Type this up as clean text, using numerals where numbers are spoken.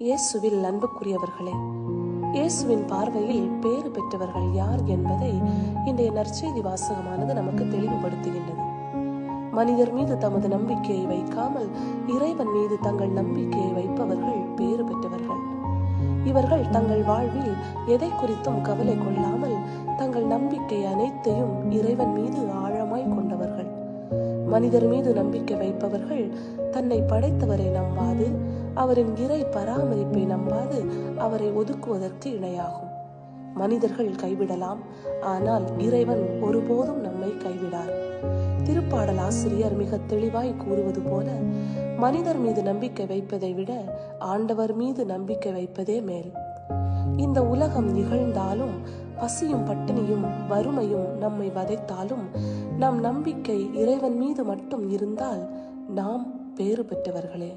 இயேசுவில் அன்புக்குரியவர்களே, இயேசுவின் பார்வையில் பேறு பெற்றவர்கள் யார் என்பதை இன்றைய நற்செய்தி வாசகமானது நமக்கு தெளிவுபடுத்துகின்றது. மனிதர் மீது தமது நம்பிக்கையை வைக்காமல் இறைவன் மீது தங்கள் நம்பிக்கையை வைப்பவர்கள் பேறு பெற்றவர்கள். இவர்கள் தங்கள் வாழ்வில் எதை குறித்தும் கவலை கொள்ளாமல் தங்கள் நம்பிக்கை அனைத்தையும் இறைவன் மீது ஆழமாய் கொண்டவர்கள். மனிதர் மீது நம்பிக்கை வைப்பவர்கள் தன்னை படைத்தவரை நம்பாது, அவரின் இறை பராமரிப்பை நம்பாது அவரை ஒதுக்குவதற்கு இணையாகும். மனிதர்கள் கைவிடலாம், ஆனால் இறைவன் ஒருபோதும் நம்மை கைவிடார். திருப்பாடல் ஆசிரியர் மிக தெளிவாய் கூறுவது போல, மனிதர் மீது நம்பிக்கை வைப்பதை விட ஆண்டவர் மீது நம்பிக்கை வைப்பதே மேல். இந்த உலகம் நிகழ்ந்தாலும், பசியும் பட்டினியும் வறுமையும் நம்மை வதைத்தாலும், நம் நம்பிக்கை இறைவன் மீது மட்டும் இருந்தால் நாம் பேறு பெற்றவர்களே.